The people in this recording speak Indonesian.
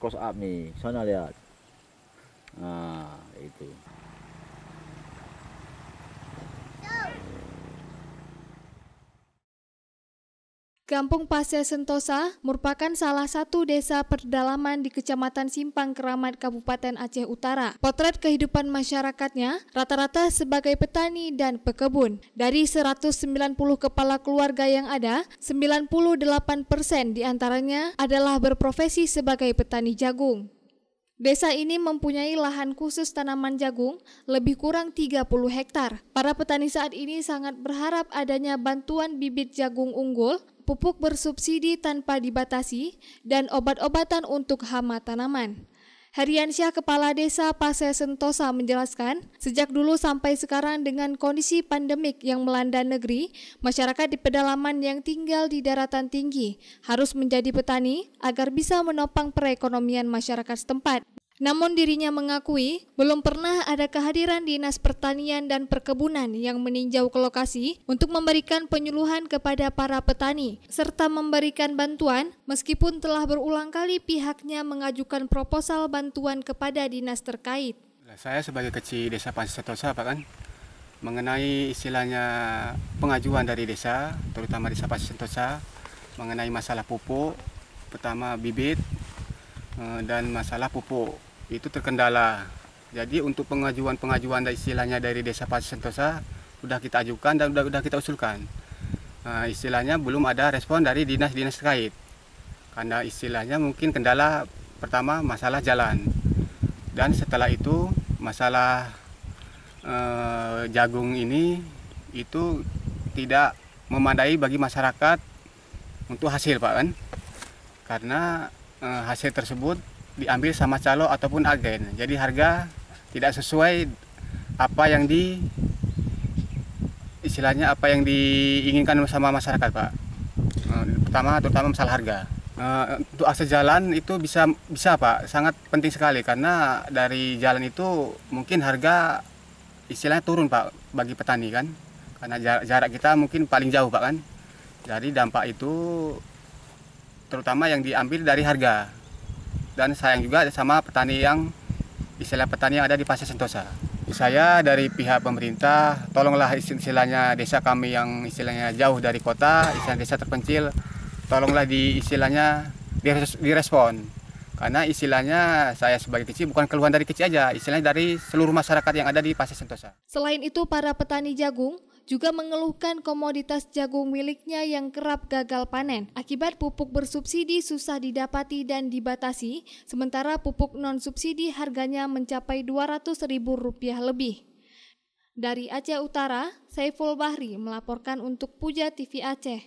close up nih. Sana lihat. Nah, itu. Kampung Pasir Sentosa merupakan salah satu desa pedalaman di Kecamatan Simpang Keramat, Kabupaten Aceh Utara. Potret kehidupan masyarakatnya rata-rata sebagai petani dan pekebun. Dari 190 kepala keluarga yang ada, 98% diantaranya adalah berprofesi sebagai petani jagung. Desa ini mempunyai lahan khusus tanaman jagung lebih kurang 30 hektar. Para petani saat ini sangat berharap adanya bantuan bibit jagung unggul, pupuk bersubsidi tanpa dibatasi, dan obat-obatan untuk hama tanaman. Heriansyah, Kepala Desa Pasir Sentosa, menjelaskan, sejak dulu sampai sekarang dengan kondisi pandemik yang melanda negeri, masyarakat di pedalaman yang tinggal di daratan tinggi harus menjadi petani agar bisa menopang perekonomian masyarakat setempat. Namun dirinya mengakui belum pernah ada kehadiran Dinas Pertanian dan Perkebunan yang meninjau ke lokasi untuk memberikan penyuluhan kepada para petani serta memberikan bantuan, meskipun telah berulang kali pihaknya mengajukan proposal bantuan kepada dinas terkait. Saya sebagai kecil Desa Pasir Sentosa, Pak, kan, mengenai istilahnya pengajuan dari desa, terutama Desa Pasir Sentosa, mengenai masalah pupuk, pertama bibit dan masalah pupuk itu terkendala. Jadi untuk pengajuan dari istilahnya dari Desa Pasir Sentosa sudah kita ajukan dan sudah kita usulkan. Istilahnya belum ada respon dari dinas-dinas terkait. Karena istilahnya mungkin kendala pertama masalah jalan. Dan setelah itu masalah jagung ini itu tidak memadai bagi masyarakat untuk hasil, Pak, kan. Karena hasil tersebut diambil sama calo ataupun agen. Jadi harga tidak sesuai apa yang istilahnya apa yang diinginkan sama masyarakat, Pak. Terutama masalah harga. Untuk akses jalan itu bisa Pak, sangat penting sekali karena dari jalan itu mungkin harga istilahnya turun, Pak, bagi petani, kan. Karena jarak kita mungkin paling jauh, Pak, kan. Jadi dampak itu terutama yang diambil dari harga. Dan sayang juga sama petani yang ada di Pasir Sentosa. Saya dari pihak pemerintah, tolonglah istilahnya desa kami yang istilahnya jauh dari kota, istilahnya desa terpencil, tolonglah direspon. Karena istilahnya saya sebagai kecil bukan keluhan dari kecil aja, istilahnya dari seluruh masyarakat yang ada di Pasir Sentosa. Selain itu, para petani jagung juga mengeluhkan komoditas jagung miliknya yang kerap gagal panen akibat pupuk bersubsidi susah didapati dan dibatasi, sementara pupuk non-subsidi harganya mencapai Rp200.000 lebih. Dari Aceh Utara, Saiful Bahri melaporkan untuk Puja TV Aceh.